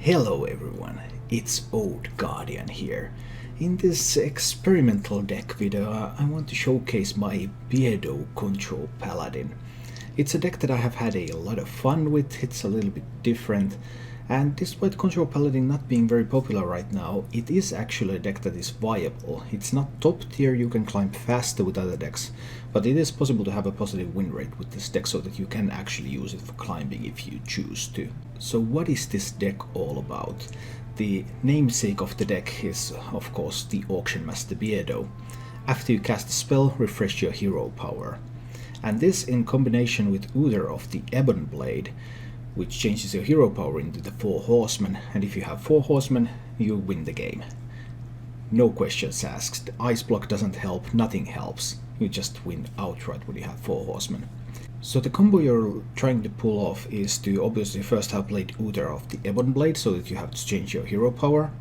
Hello everyone, it's Old Guardian here. In this experimental deck video I want to showcase my Beardo Control Paladin. It's a deck that I have had a lot of fun with, it's a little bit different, and despite Control Paladin not being very popular right now, it is actually a deck that is viable. It's not top tier, you can climb faster with other decks, but it is possible to have a positive win rate with this deck so that you can actually use it for climbing if you choose to. So what is this deck all about? The namesake of the deck is of course the Auctionmaster Beardo. After you cast a spell, refresh your hero power. And this in combination with either of the Ebon Blade, which changes your hero power into the 4 horsemen, and if you have 4 horsemen, you win the game. No questions asked. Ice block doesn't help, nothing helps. You just win outright when you have 4 horsemen. So the combo you're trying to pull off is to obviously first have played either of the Ebon Blade so that you have to change your hero power.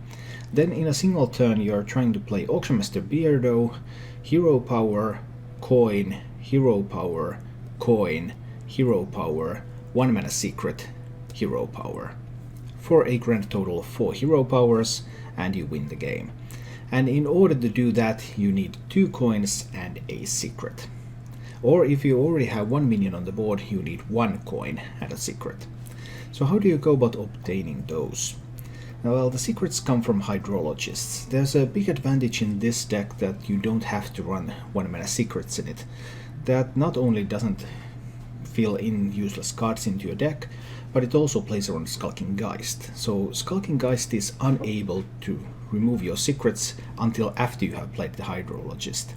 Then in a single turn you're trying to play Auctionmaster Beardo, hero power, coin, hero power, coin, hero power, 1 mana secret, hero power. For a grand total of 4 hero powers, and you win the game. And in order to do that you need 2 coins and a secret. Or if you already have 1 minion on the board, you need 1 coin and a secret. So how do you go about obtaining those? Well, the secrets come from hydrologists. There's a big advantage in this deck that you don't have to run 1 mana secrets in it. That not only doesn't fill in useless cards into your deck, but it also plays around Skulking Geist. So Skulking Geist is unable to remove your secrets until after you have played the Hydrologist.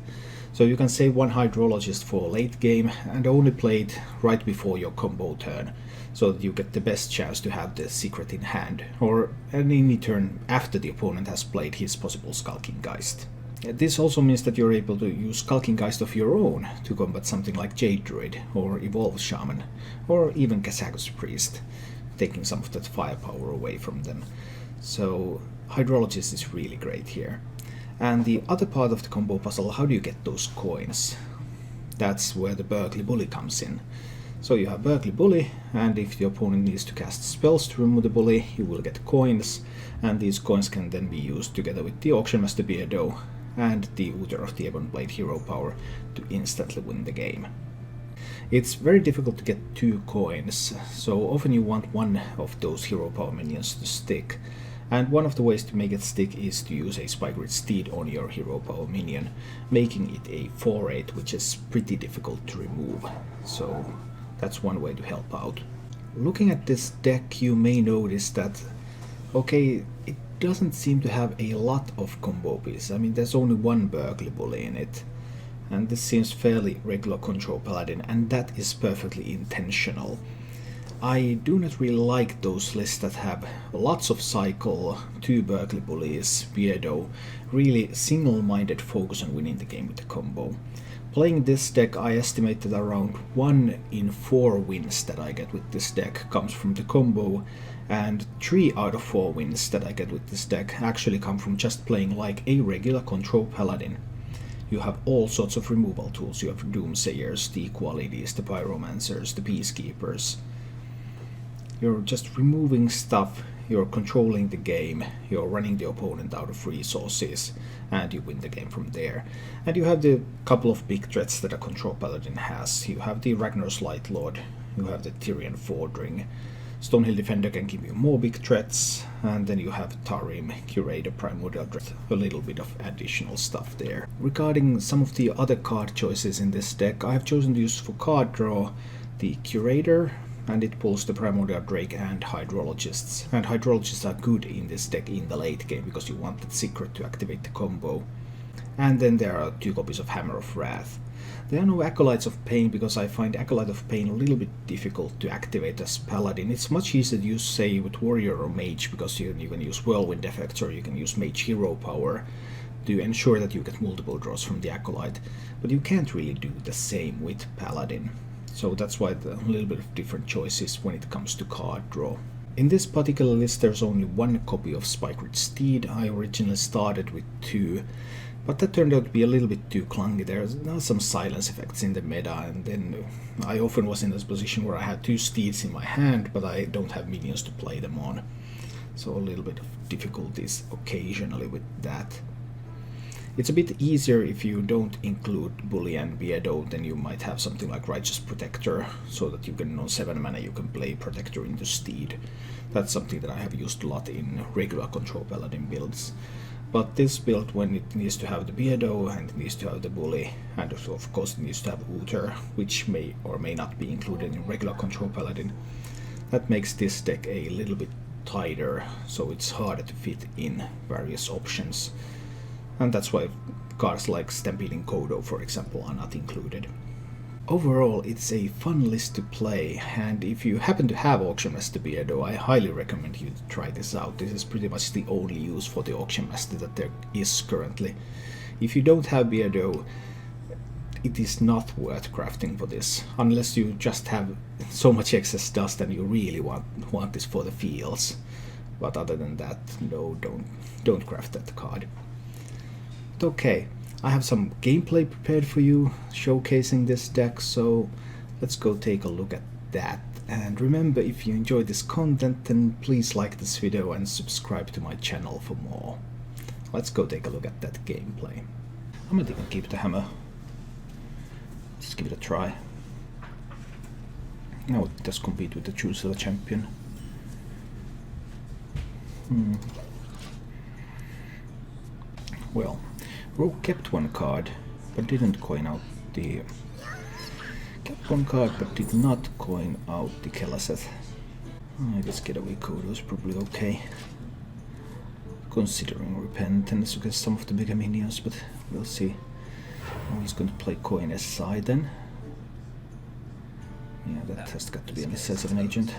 So you can save 1 Hydrologist for late game and only play it right before your combo turn, so that you get the best chance to have the secret in hand, or any turn after the opponent has played his possible Skulking Geist. This also means that you're able to use Skulking Geist of your own to combat something like Jade Druid, or Evolve Shaman, or even Kazakus Priest, taking some of that firepower away from them. So Hydrologist is really great here. And the other part of the combo puzzle, how do you get those coins? That's where the Berkeley Bully comes in. So you have Berkeley Bully, and if the opponent needs to cast spells to remove the bully, you will get coins, and these coins can then be used together with the Auctionmaster Beardo and the Uther of the Ebon Blade hero power to instantly win the game. It's very difficult to get 2 coins, so often you want 1 of those hero power minions to stick. And one of the ways to make it stick is to use a Spike-Rid Steed on your hero power minion, making it a 4/8, which is pretty difficult to remove. So that's one way to help out. Looking at this deck, you may notice that, okay, it doesn't seem to have a lot of combo pieces. I mean, there's only 1 Berkeley Bully in it, and this seems fairly regular Control Paladin, and that is perfectly intentional. I do not really like those lists that have lots of cycle, 2 Berkeley Bullies, Beardo, really single-minded focus on winning the game with the combo. Playing this deck, I estimate that around 1 in 4 wins that I get with this deck comes from the combo, and 3 out of 4 wins that I get with this deck actually come from just playing like a regular Control Paladin. You have all sorts of removal tools. You have Doomsayers, the Equalities, the Pyromancers, the Peacekeepers. You're just removing stuff, you're controlling the game, you're running the opponent out of resources, and you win the game from there. And you have the couple of big threats that a Control Paladin has. You have the Ragnar's Lightlord, you have the Tyrian Fordring, Stonehill Defender can give you more big threats, and then you have Tarim, Curator, Primordial Dread, a little bit of additional stuff there. Regarding some of the other card choices in this deck, I have chosen to use for card draw the Curator, and it pulls the Primordial Drake and Hydrologists. And Hydrologists are good in this deck in the late game because you want that secret to activate the combo. And then there are 2 copies of Hammer of Wrath. There are no Acolytes of Pain because I find Acolyte of Pain a little bit difficult to activate as Paladin. It's much easier to use, say, with Warrior or Mage because you can use Whirlwind effects or you can use Mage hero power to ensure that you get multiple draws from the Acolyte. But you can't really do the same with Paladin. So that's why a little bit of different choices when it comes to card draw. In this particular list there's only 1 copy of Spike-Rid Steed. I originally started with 2, but that turned out to be a little bit too clunky. There's now some silence effects in the meta, and then I often was in this position where I had 2 steeds in my hand, but I don't have minions to play them on. so a little bit of difficulties occasionally with that. It's a bit easier if you don't include Bully and Beardo, then you might have something like Righteous Protector, so that you can, on 7 mana, you can play Protector into Steed. That's something that I have used a lot in regular Control Paladin builds. But this build, when it needs to have the Beardo, and it needs to have the Bully, and of course it needs to have Uther, which may or may not be included in regular Control Paladin, that makes this deck a little bit tighter, so it's harder to fit in various options. And that's why cards like Stampeding Kodo, for example, are not included. Overall, it's a fun list to play, and if you happen to have Auctionmaster Beardo, I highly recommend you to try this out. This is pretty much the only use for the Auctionmaster that there is currently. If you don't have Beardo, it is not worth crafting for this, unless you just have so much excess dust and you really want this for the fields. But other than that, no, don't craft that card. Okay, I have some gameplay prepared for you showcasing this deck, so let's go take a look at that. And remember, if you enjoy this content, then please like this video and subscribe to my channel for more. Let's go take a look at that gameplay. I might even keep the hammer. Let's give it a try. Now it does compete with the Choose the Champion. Well, Rogue kept one card, but didn't coin out the... Kept one card, but did not coin out the Keleseth. I guess Getaway Kodo is probably okay. Considering Repentance against some of the bigger minions, but we'll see. Oh, he's going to play Coin SI then. Yeah, that has got to be an SS7 agent.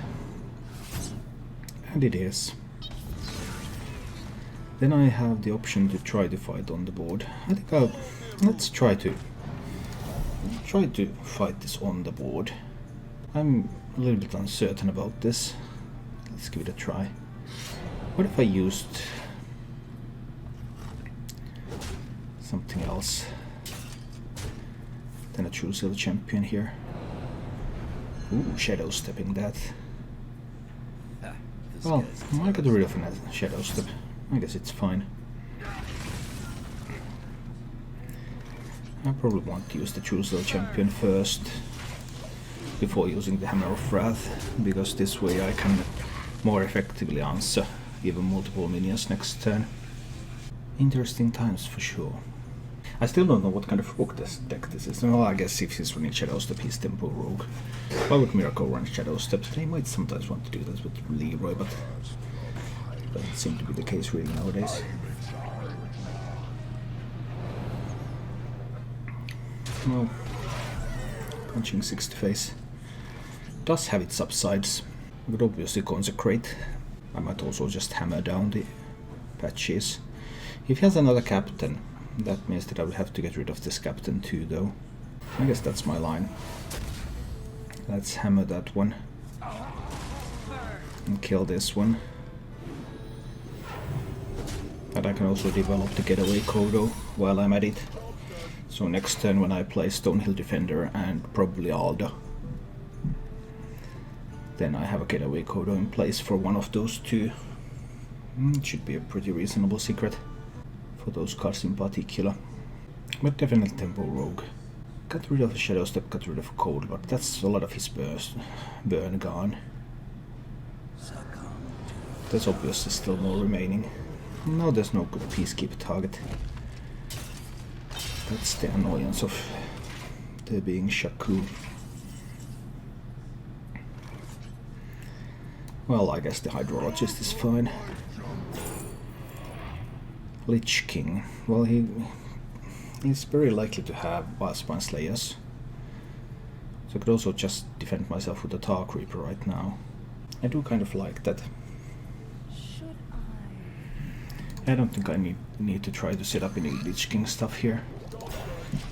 And it is. Then I have the option to try to fight on the board. I think let's try to fight this on the board. I'm a little bit uncertain about this. Let's give it a try. What if I used something else? Then I choose the champion here. Ooh, Shadow Stepping that. Well, I got rid of a Shadow Step. I guess it's fine. I probably want to use the Choose the Champion first, before using the Hammer of Wrath, because this way I can more effectively answer even multiple minions next turn. Interesting times for sure. I still don't know what kind of rogue this deck this is. Well, I guess if he's running Shadow Step, he's Tempo Rogue. Why would Miracle run Shadow Step? They might sometimes want to do that with Leroy, but doesn't seem to be the case really nowadays. Well, punching 6 to face does have its upsides. I could obviously consecrate. I might also just hammer down the patches. If he has another captain, that means that I would have to get rid of this captain too, though. I guess that's my line. Let's hammer that one. And kill this one. And I can also develop the Getaway Kodo while I'm at it. So next turn when I play Stonehill Defender and probably Alda, then I have a Getaway Kodo in place for one of those two. It should be a pretty reasonable secret for those cards in particular. But definitely Tempo Rogue. Got rid of a Shadow Step, got rid of a Cold Lock. That's a lot of his burn gone. There's obviously still more remaining. No, there's no good Peacekeeper target. That's the annoyance of there being Shaku. Well, I guess the Hydrologist is fine. Lich King. Well, he's very likely to have Wildspawn Slayers. So I could also just defend myself with the Tar Creeper right now. I do kind of like that. I don't think I need to try to set up any Lich King stuff here.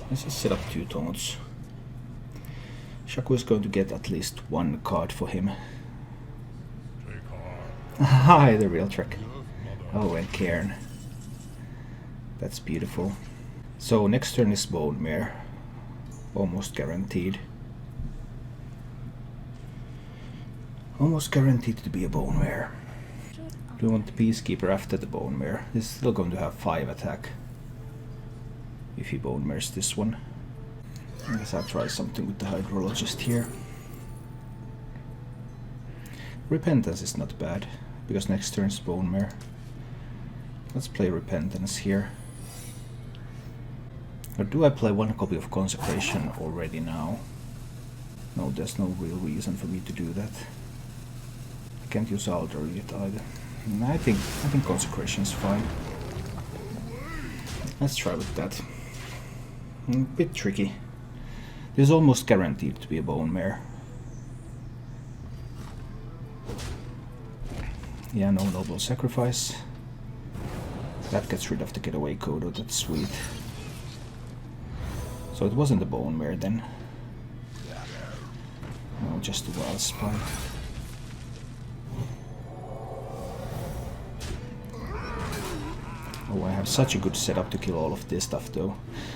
Let's just set up 2 taunts. Shaku is going to get at least 1 card for him. Hi, the real trick. Oh, and Cairn. That's beautiful. So next turn is Bone Mare. Almost guaranteed. Almost guaranteed to be a Bone Mare. Do you want the Peacekeeper after the Bone Mare? He's still going to have 5 attack if he Bone Mares this one. I guess I'll try something with the Hydrologist here. Repentance is not bad, because next turn's Bone Mare. Let's play Repentance here. Or do I play 1 copy of Consecration already now? No, there's no real reason for me to do that. I can't use Alder yet either. I think Consecration's fine. Let's try with that. A bit tricky. This is almost guaranteed to be a Bone Mare. Yeah, no Noble Sacrifice. That gets rid of the Getaway Kodo, that's sweet. So it wasn't a Bone Mare then. No, just a Wild Spy. Oh, I have such a good setup to kill all of this stuff though.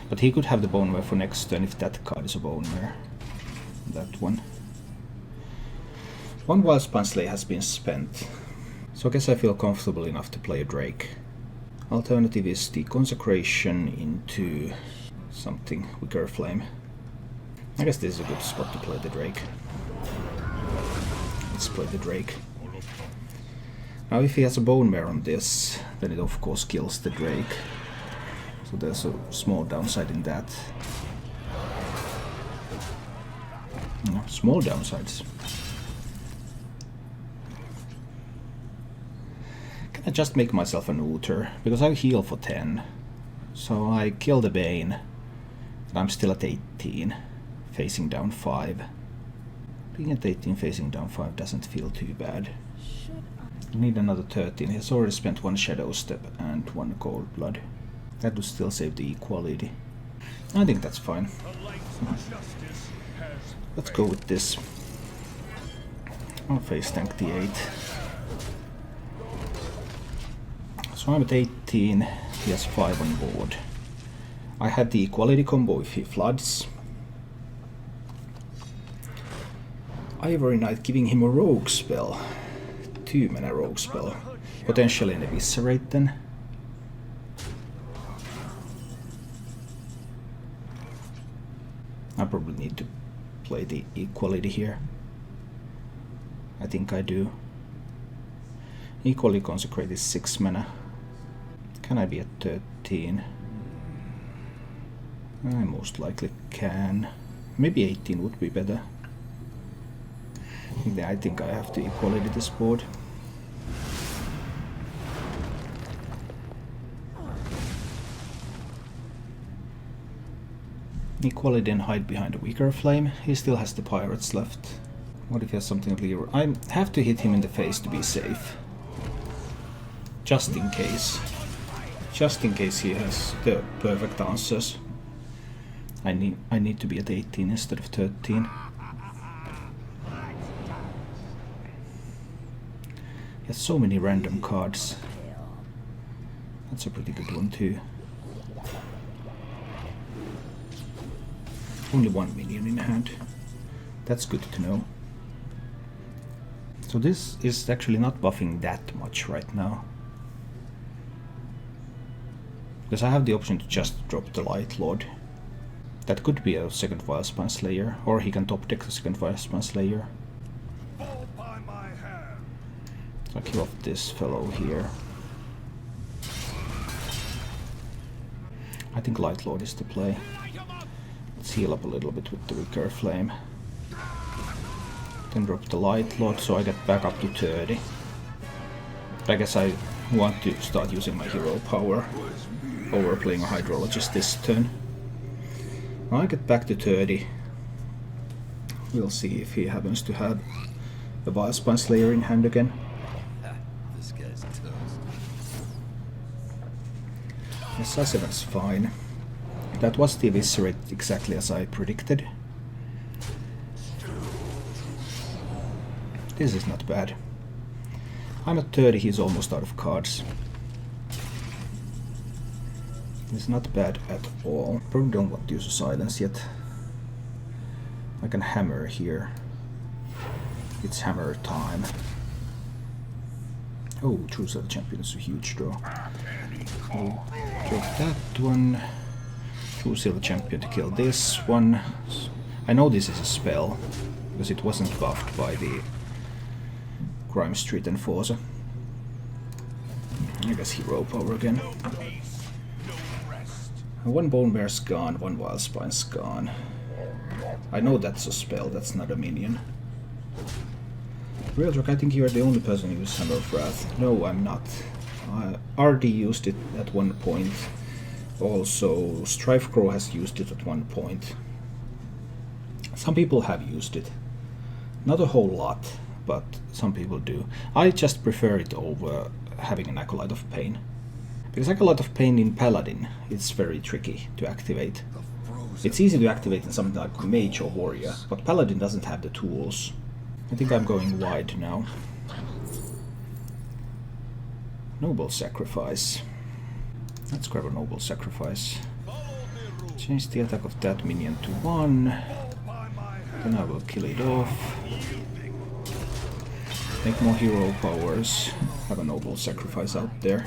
But he could have the Bone Mare for next turn if that card is a Bone Mare. That one. 1 Wild Spine Slay has been spent. So I guess I feel comfortable enough to play a Drake. Alternative is the Consecration into something, Wicker Flame. I guess this is a good spot to play the Drake. Let's play the Drake. Now if he has a Bone Mare on this, then it of course kills the Drake. So there's a small downside in that. No, small downsides. Can I just make myself a neuter? Because I heal for 10. So I kill the Bane. And I'm still at 18. Facing down 5. Being at 18 facing down 5 doesn't feel too bad. I need another 13. He's already spent 1 Shadow Step and 1 Cold Blood. That would still save the equality. I think that's fine. Let's go with this. I'll face tank the 8. So I'm at 18. He has 5 on board. I had the equality combo if he floods. Ivory Knight giving him a rogue spell. 2 mana rogue spell. Potentially an Eviscerate then. I probably need to play the equality here. I think I do. Equally Consecrate is 6 mana. Can I be at 13? I most likely can. Maybe 18 would be better. I think I have to equality this board. Equality and hide behind a weaker flame. He still has the pirates left. What if he has something clear? I have to hit him in the face to be safe. Just in case. Just in case he has the perfect answers. I need to be at 18 instead of 13. He has so many random cards. That's a pretty good one too. Only 1 minion in hand. That's good to know. So this is actually not buffing that much right now. Because I have the option to just drop the Light Lord. That could be a second Wildspan Slayer, or he can top deck the second Wildspan Slayer. So I kill off this fellow here. I think Light Lord is the play. Let's heal up a little bit with the Recur Flame. Then drop the Light Lord so I get back up to 30. But I guess I want to start using my hero power over playing a Hydrologist this turn. When I get back to 30, we'll see if he happens to have a Wildspan Slayer in hand again. This guy's toast. SI7's fine. That was the Eviscerate exactly as I predicted. This is not bad. I'm at 30, he's almost out of cards. It's not bad at all. Probably don't want to use a silence yet. I can hammer here. It's hammer time. Oh, choose the champion is a huge draw. Oh, drop that one. Choose the champion to kill this one. I know this is a spell, because it wasn't buffed by the Crime Street Enforcer. I guess hero power again. One Bone Bear's gone, one Wild Spine's gone. I know that's a spell, that's not a minion. Real Talk, I think you're the only person who uses Hammer of Wrath. No, I'm not. RD used it at one point. Also, Strifecrow has used it at one point. Some people have used it. Not a whole lot, but some people do. I just prefer it over having an Acolyte of Pain. Because Acolyte of Pain in Paladin is very tricky to activate. It's easy to activate in something like Mage or Warrior, but Paladin doesn't have the tools. I think I'm going wide now. Noble Sacrifice. Let's grab a Noble Sacrifice. Change the attack of that minion to 1. Then I will kill it off. Make more hero powers. Have a Noble Sacrifice out there.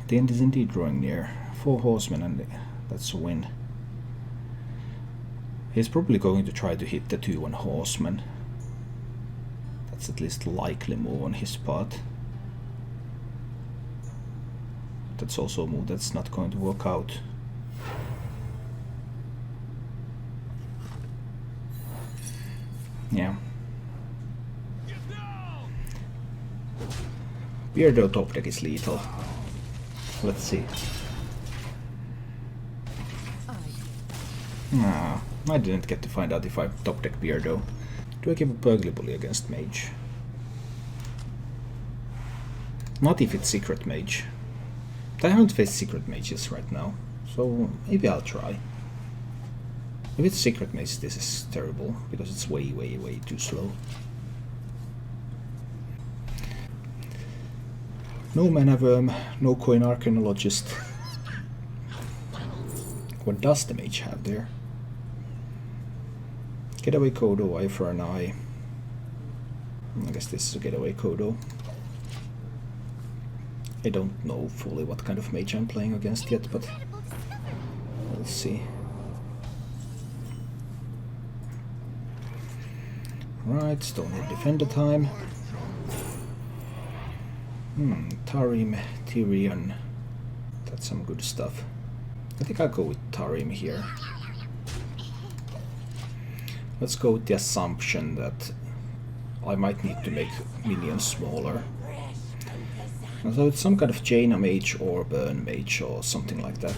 The end is indeed drawing near. 4 horsemen and that's a win. He's probably going to try to hit the 2-1 horseman. That's at least a likely move on his part. That's also a move that's not going to work out. Yeah. Beardo top deck is lethal. Let's see. Ah, I didn't get to find out if I top deck Beardo. Do I give a Burgly Bully against Mage? Not if it's Secret Mage. I haven't faced Secret Mages right now, so maybe I'll try. If it's Secret Mage, this is terrible, because it's way, way, way too slow. No Mana Worm, no Coin Arcanologist. What does the Mage have there? Getaway Kodo, Eye for an Eye. I guess this is a Getaway Kodo. I don't know fully what kind of mage I'm playing against yet, but we'll see. Right, Stonehead Defender time. Tarim, Tyrion. That's some good stuff. I think I'll go with Tarim here. Let's go with the assumption that I might need to make minions smaller. So it's some kind of Jaina Mage or Burn Mage or something like that.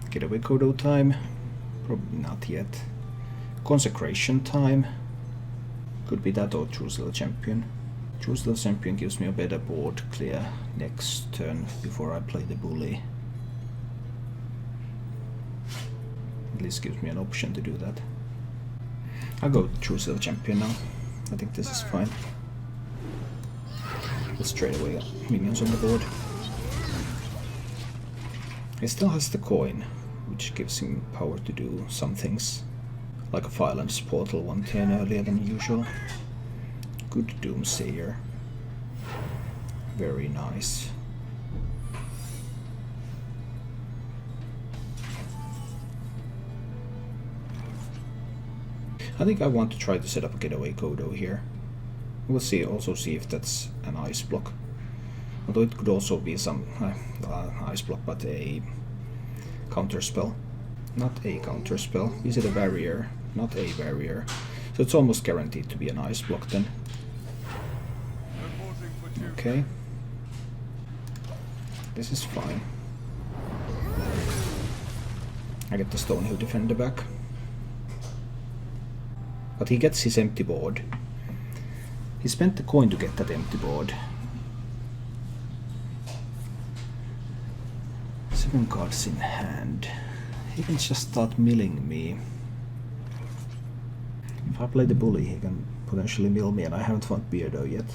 Getaway Kodo time? Probably not yet. Consecration time? Could be that or Choose the Champion. Choose the Champion gives me a better board clear next turn before I play the Bully. At least gives me an option to do that. I'll go Choose the Champion now. I think this is fine. Let's trade away minions on the board. He still has the coin, which gives him power to do some things. Like a Firelands portal 1 turn earlier than usual. Good Doomsayer. Very nice. I think I want to try to set up a Getaway Kodo here. We'll see. Also see if that's an ice block. Although it could also be some ice block, but a counter spell. Not a counter spell. Is it a barrier? Not a barrier. So it's almost guaranteed to be an ice block then. Okay. This is fine. I get the Stonehill Defender back. But he gets his empty board. He spent the coin to get that empty board. 7 cards in hand. He can just start milling me. If I play the Bully, he can potentially mill me, and I haven't found Beardo yet.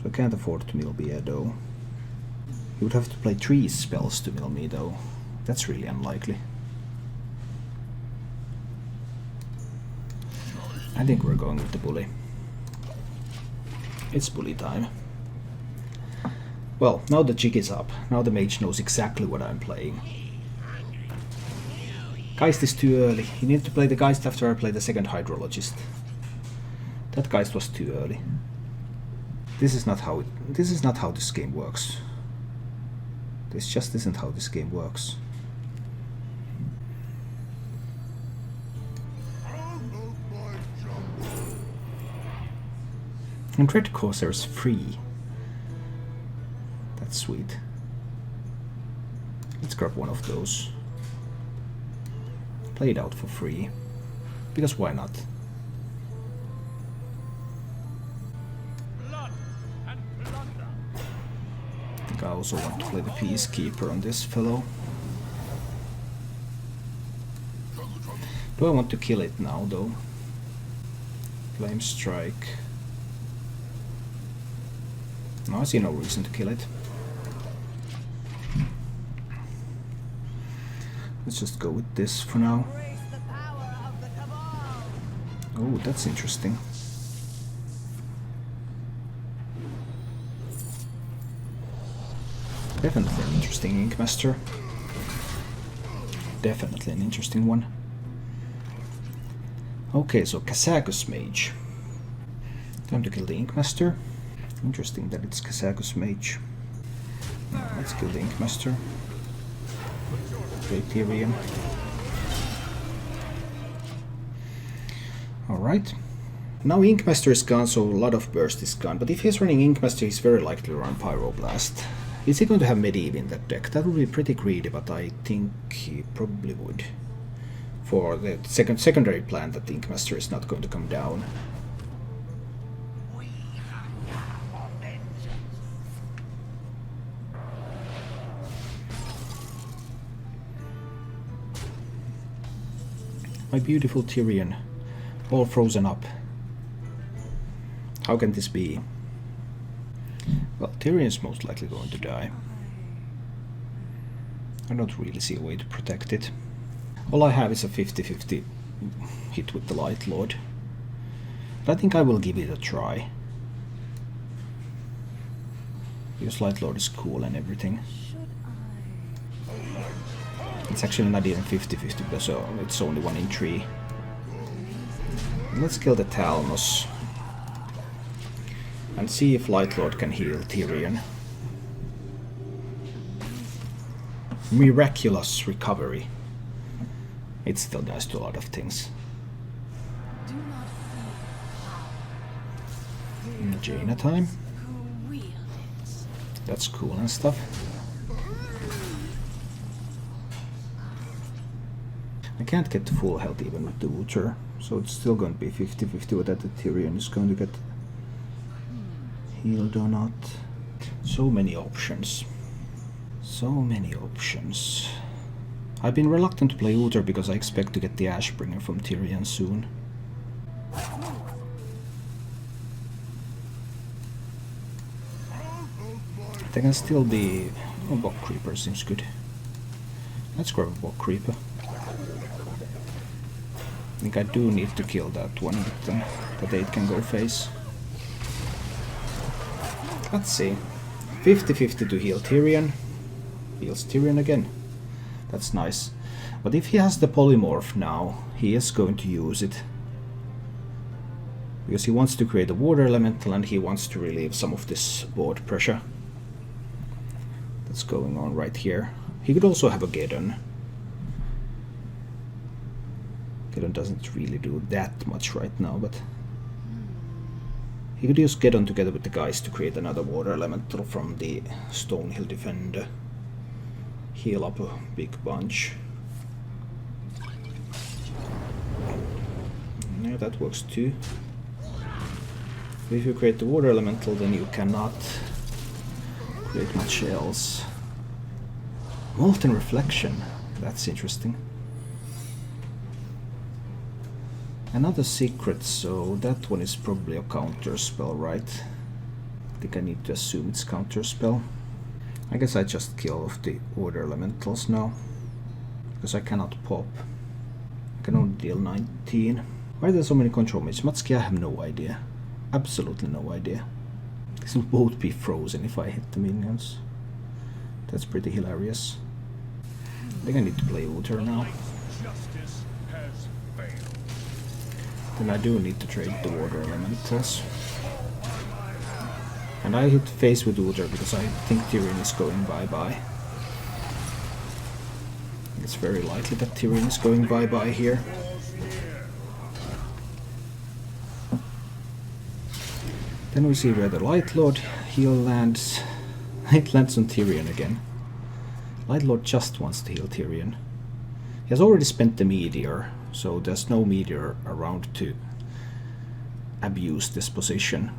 So I can't afford to mill Beardo. He would have to play 3 spells to mill me though. That's really unlikely. I think we're going with the bully. It's bully time. Well, now the jig is up. Now the mage knows exactly what I'm playing. Geist is too early. You need to play the Geist after I play the second Hydrologist. That Geist was too early. This is not how this game works. This just isn't how this game works. And Red Corsair's free. That's sweet. Let's grab one of those. Play it out for free. Because why not? I think I also want to play the Peacekeeper on this fellow. Do I want to kill it now though? Flame Strike. No, I see no reason to kill it. Let's just go with this for now. Oh, that's interesting. Definitely an interesting Inkmaster. Definitely an interesting one. Okay, so Kazakus Mage. Time to kill the Inkmaster. Interesting that it's Kazakus Mage. Let's kill the Inkmaster. Play Tyrion. Alright. Now Inkmaster is gone, so a lot of burst is gone. But if he's running Inkmaster, he's very likely to run Pyroblast. Is he going to have Medivh in that deck? That would be pretty greedy, but I think he probably would. For the secondary plan that the Inkmaster is not going to come down. My beautiful Tyrion, all frozen up. How can this be? Well, Tyrion is most likely going to die. I don't really see a way to protect it. All I have is a 50-50 hit with the Light Lord. But I think I will give it a try. Because Light Lord is cool and everything. It's actually not even 50-50, so it's only 1 in 3. Let's kill the Talnos. And see if Light Lord can heal Tyrion. Miraculous recovery. It still does to a lot of things. Jaina time. That's cool and stuff. I can't get to full health even with the Wooter, so it's still going to be 50-50 whether the Tyrion is going to get healed or not. So many options. So many options. I've been reluctant to play Wooter because I expect to get the Ashbringer from Tyrion soon. There can still be... Oh, Bog Creeper seems good. Let's grab a Bog Creeper. I think I do need to kill that one with that 8 can go face. Let's see. 50-50 to heal Tyrion. Heals Tyrion again. That's nice. But if he has the polymorph now, he is going to use it. Because he wants to create a water elemental and he wants to relieve some of this board pressure that's going on right here. He could also have a Geddon. Geddon doesn't really do that much right now, but he could use Geddon together with the guys to create another water elemental from the Stonehill Defender. Heal up a big bunch. Yeah, that works too. If you create the water elemental, then you cannot create much else. Molten Reflection. That's interesting. Another secret, so that one is probably a counter spell, right? I think I need to assume it's counter spell. I guess I just kill off the order elementals now, because I cannot pop. I can only deal 19. Why are there so many control mages? Matsuki, I have no idea. Absolutely no idea. These will both be frozen if I hit the minions. That's pretty hilarious. I think I need to play Uther now. Then I do need to trade the water elementals. And I hit face with Uther because I think Tyrion is going bye-bye. It's very likely that Tyrion is going bye-bye here. Then we see where the Light Lord heal lands. It lands on Tyrion again. Light Lord just wants to heal Tyrion. He has already spent the meteor, so there's no meteor around to abuse this position.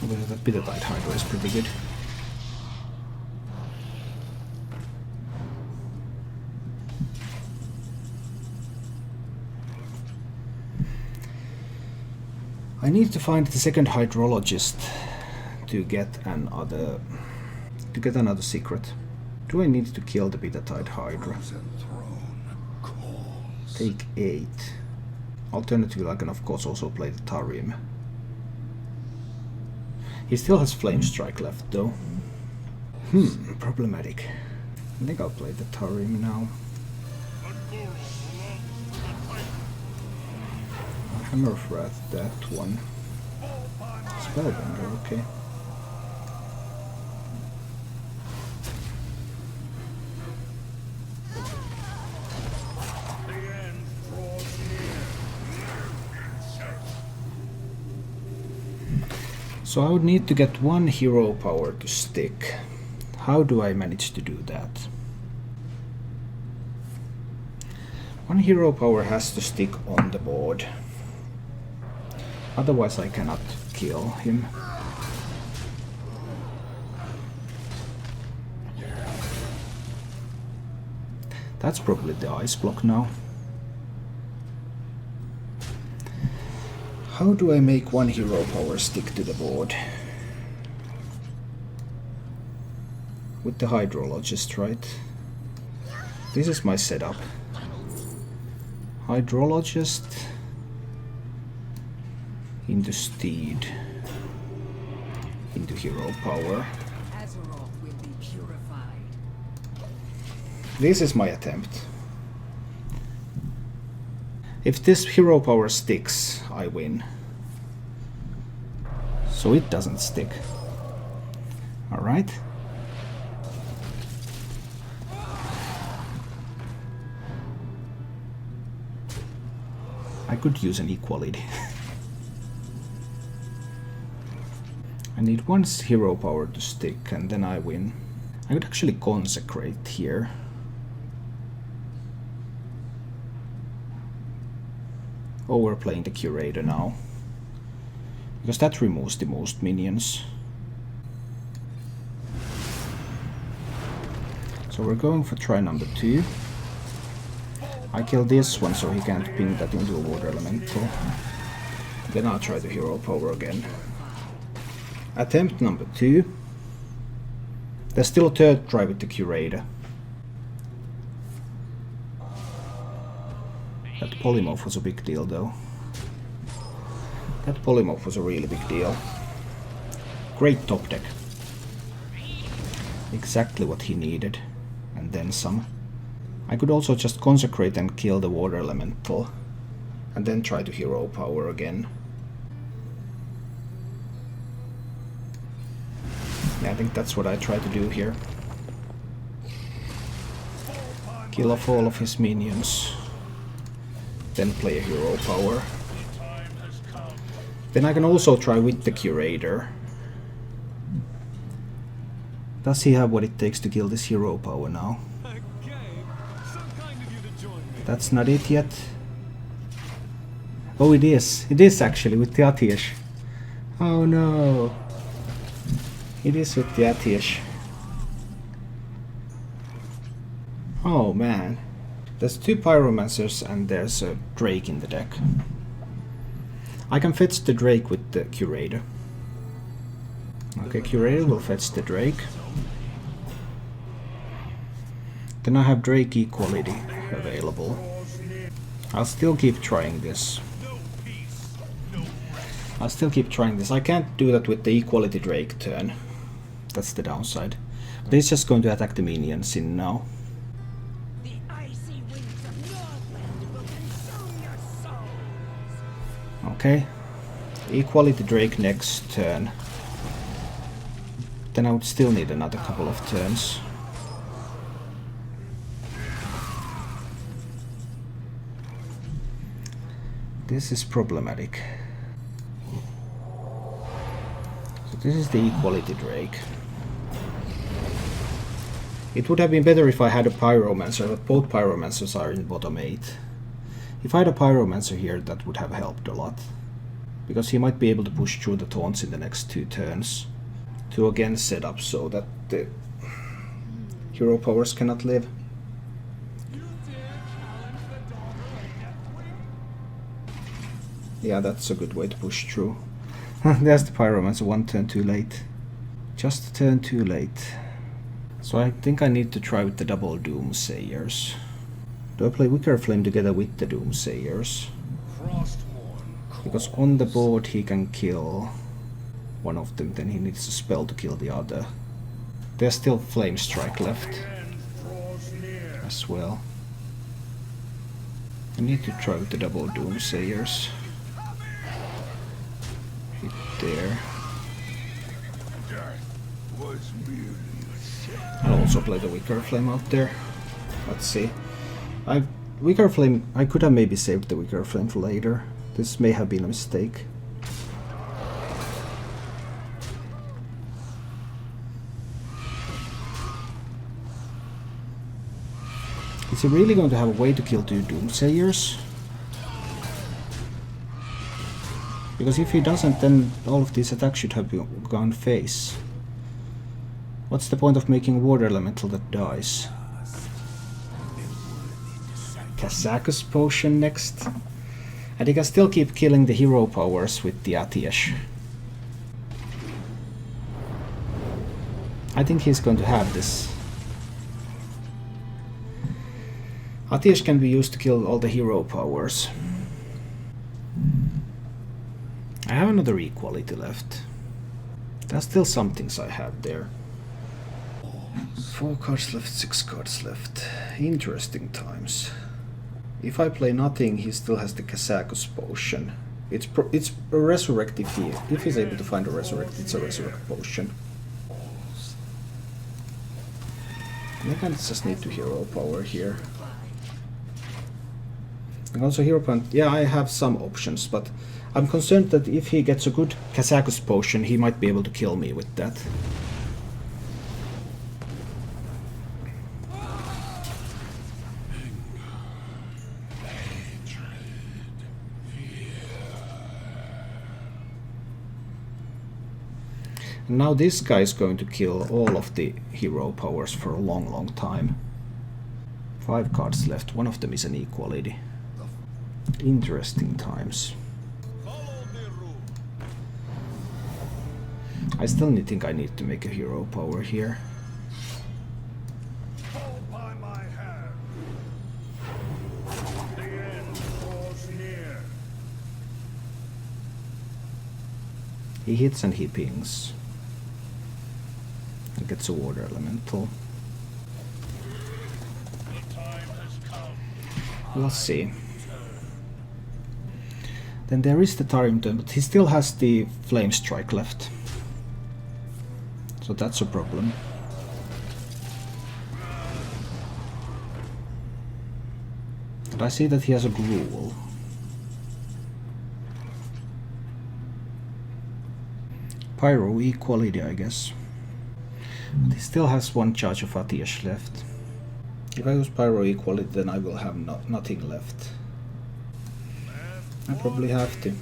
Although that Bittertide Hydra is pretty good. I need to find the second hydrologist to get another secret. Do I need to kill the Bittertide Hydra? Take 8. Alternatively, I can of course also play the Tarim. He still has Flame Strike left though. Problematic. I think I'll play the Tarim now. Hammer Wrath, that one. Spellbender, okay. So I would need to get one hero power to stick. How do I manage to do that? One hero power has to stick on the board. Otherwise I cannot kill him. That's probably the ice block now. How do I make one hero power stick to the board? With the hydrologist, right? This is my setup. Hydrologist into steed, into hero power. This is my attempt. If this hero power sticks, I win. So it doesn't stick. Alright. I could use an equality. I need one hero power to stick and then I win. I could actually consecrate here. Oh, we're playing the Curator now. Because that removes the most minions. So we're going for try number 2. I kill this one so he can't ping that into a water elemental. Then I'll try the hero power again. Attempt number 2. There's still a third try with the Curator. That polymorph was a big deal though. That polymorph was a really big deal. Great top deck. Exactly what he needed. And then some. I could also just consecrate and kill the water elemental. And then try to hero power again. Yeah, I think that's what I try to do here. Kill off all of his minions. Then play a hero power. Then I can also try with the Curator. Does he have what it takes to kill this hero power now? That's not it yet. Oh, it is. It is actually with the Atish. Oh no. It is with the Atish. Oh man. There's 2 Pyromancers and there's a Drake in the deck. I can fetch the Drake with the Curator. Okay, Curator will fetch the Drake. Then I have Drake Equality available. I'll still keep trying this. I can't do that with the Equality Drake turn. That's the downside. But he's just going to attack the minions in now. The icy winds of Northland will consume your souls. Okay. Equality Drake next turn. Then I would still need another couple of turns. This is problematic. So this is the Equality Drake. It would have been better if I had a Pyromancer, but both Pyromancers are in bottom 8. If I had a Pyromancer here, that would have helped a lot. Because he might be able to push through the taunts in the next 2 turns. To again set up so that the hero powers cannot live. Yeah, that's a good way to push through. There's the Pyromancer, 1 turn too late. Just a turn too late. So I think I need to try with the double Doomsayers. Do I play Wicker Flame together with the Doomsayers? Because on the board he can kill one of them, then he needs a spell to kill the other. There's still Flame Strike left as well. I need to try with the double Doomsayers. Hit there. I'll also play the Wicker Flame out there. Let's see. Wicker Flame, I could have maybe saved the Wicker Flame for later. This may have been a mistake. Is he really going to have a way to kill 2 Doomsayers? Because if he doesn't, then all of these attacks should have gone face. What's the point of making Water Elemental that dies? Kazakus Potion next. And he can still keep killing the hero powers with the Atiesh. I think he's going to have this. Atiesh can be used to kill all the hero powers. I have another Equality left. There's still some things I have there. 4 cards left, 6 cards left. Interesting times. If I play nothing, he still has the Kazakus Potion. It's a resurrect if he's able to find a resurrect, it's a resurrect potion. I can just need to hero power here. And also hero point, yeah, I have some options, but I'm concerned that if he gets a good Kazakus Potion, he might be able to kill me with that. Now this guy is going to kill all of the hero powers for a long time. 5 cards left, one of them is an Equality. Interesting times. I still think I need to make a hero power here. He hits and he pings. And gets a Water Elemental. We'll see. Then there is the Tarim turn, but he still has the Flame Strike left. So that's a problem. And I see that he has a Gruul. Pyro Equality, I guess. But he still has 1 charge of Atiesh left. If I use Pyro Equality, then I will have nothing left. I probably have to.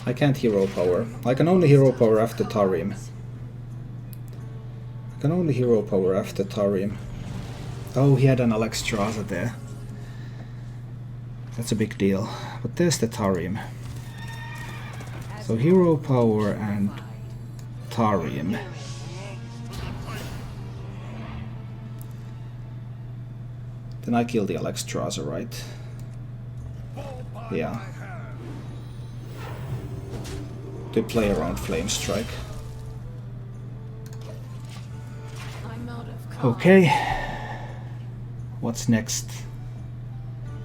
I can't hero power. I can only hero power after Tarim. I can only hero power after Tarim. Oh, he had an Alexstrasza there. That's a big deal. But there's the Tarim. So hero power and Tarim. Then I kill the Alexstrasza, right? Yeah. To play around Flame Strike. Okay. What's next?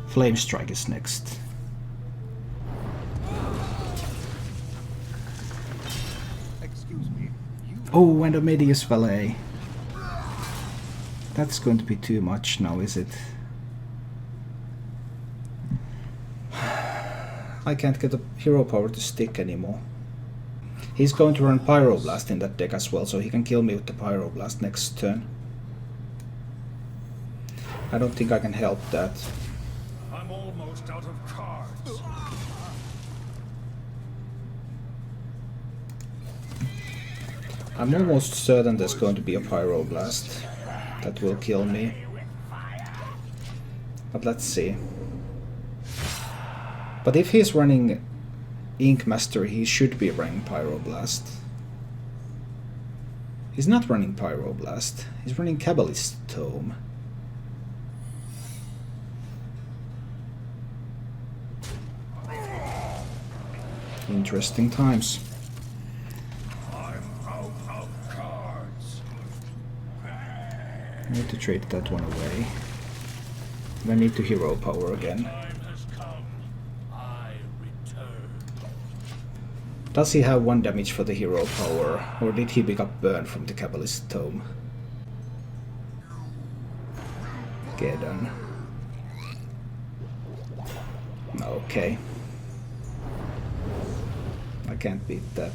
Flame Strike is next. Excuse me. Oh, and a Medius Valet. That's going to be too much now, is it? I can't get the hero power to stick anymore. He's going to run Pyroblast in that deck as well, so he can kill me with the Pyroblast next turn. I don't think I can help that. I'm almost out of cards. I'm almost certain there's going to be a Pyroblast that will kill me. But let's see. But if he's running Ink Master, he should be running Pyroblast. He's not running Pyroblast. He's running Kabbalist Tome. Interesting times. I'm out of cards. I need to trade that one away. And I need to hero power again. Time has come. I return. Does he have 1 damage for the hero power, or did he pick up burn from the Kabbalist Tome? Get done. Okay. I can't beat that.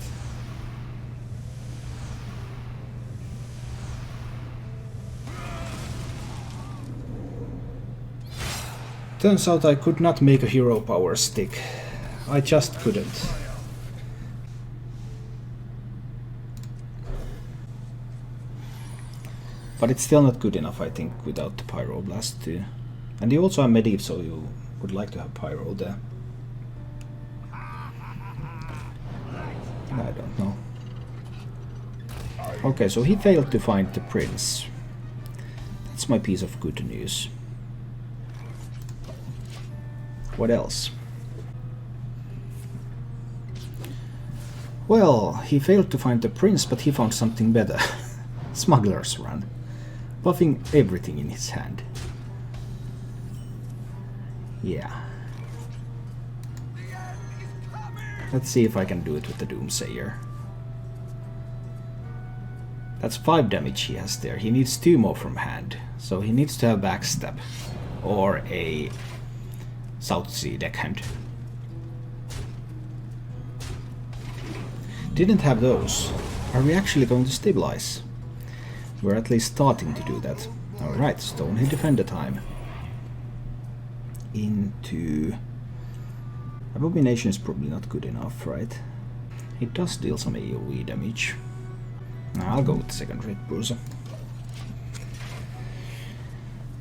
Turns out I could not make a hero power stick. I just couldn't. But it's still not good enough, I think, without the Pyroblast too. And you also have Medivh, so you would like to have Pyro there. I don't know. Okay, so he failed to find the prince. That's my piece of good news. What else? Well, he failed to find the prince, but he found something better. Smuggler's Run. Buffing everything in his hand. Yeah. Let's see if I can do it with the Doomsayer. That's 5 damage he has there. He needs 2 more from hand. So he needs to have Backstab. Or a South Sea Deckhand. Didn't have those. Are we actually going to stabilize? We're at least starting to do that. Alright, Stonehill Defender time. Into... Abomination is probably not good enough, right? It does deal some AoE damage. I'll go with the second rate bruiser.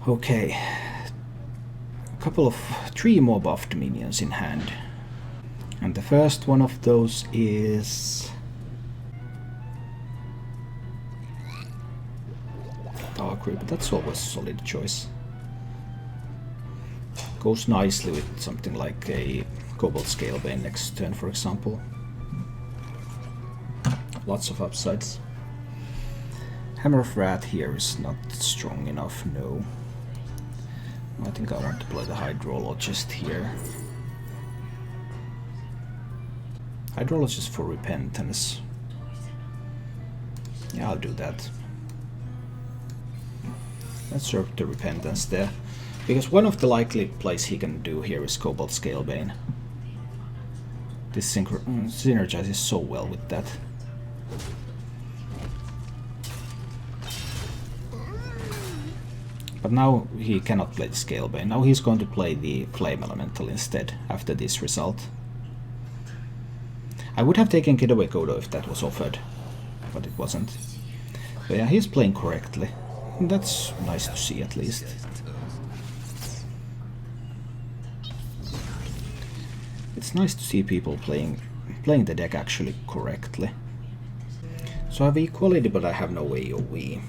Okay. A couple of 3 more buffed minions in hand. And the first one of those is... Dark Reaper, that's always a solid choice. Goes nicely with something like a Cobalt Scalebane next turn, for example. Lots of upsides. Hammer of Wrath here is not strong enough, no. I think I want to play the Hydrologist here. Hydrologist for Repentance. Yeah, I'll do that. Let's serve the Repentance there. Because one of the likely plays he can do here is Cobalt Scalebane. This synergizes so well with that. But now he cannot play the Scalebane. Now he's going to play the Flame Elemental instead, after this result. I would have taken Getaway Kodo if that was offered, but it wasn't. But yeah, he's playing correctly. And that's nice to see, at least. it's nice to see people playing the deck actually correctly. So I have equality, but I have no AoE.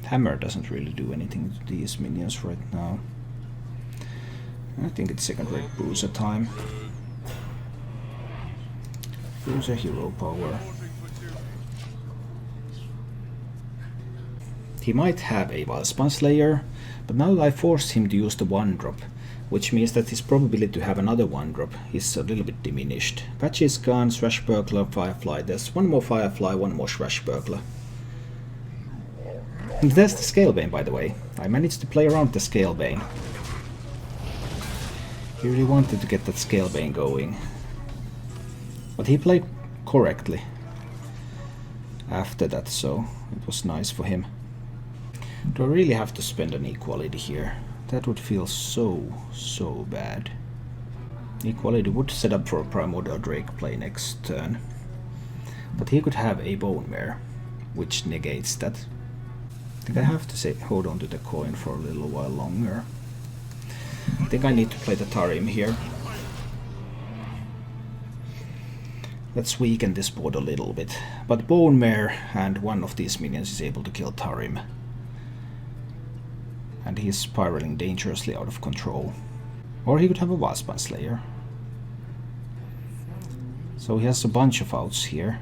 Hammer doesn't really do anything to these minions right now. I think it's second rate Bruiser time. Bruiser hero power. He might have a Wildspawn Slayer, but now I forced him to use the 1-drop, which means that his probability to have another 1-drop is a little bit diminished. Patch is gone, Swashbuckler, Firefly. There's one more Firefly, one more Swashbuckler. And there's the Scalebane, by the way. I managed to play around the Scalebane. He really wanted to get that Scalebane going. But he played correctly after that, so it was nice for him. Do I really have to spend an equality here? That would feel so bad. Equality would set up for a Primordial Drake play next turn. But he could have a Bone Mare, which negates that. I think I have to hold on to the coin for a little while longer. I think I need to play the Tarim here. Let's weaken this board a little bit. But Bone Mare and one of these minions is able to kill Tarim. And he's spiraling dangerously out of control. Or he could have a Wildspawn Slayer. So he has a bunch of outs here.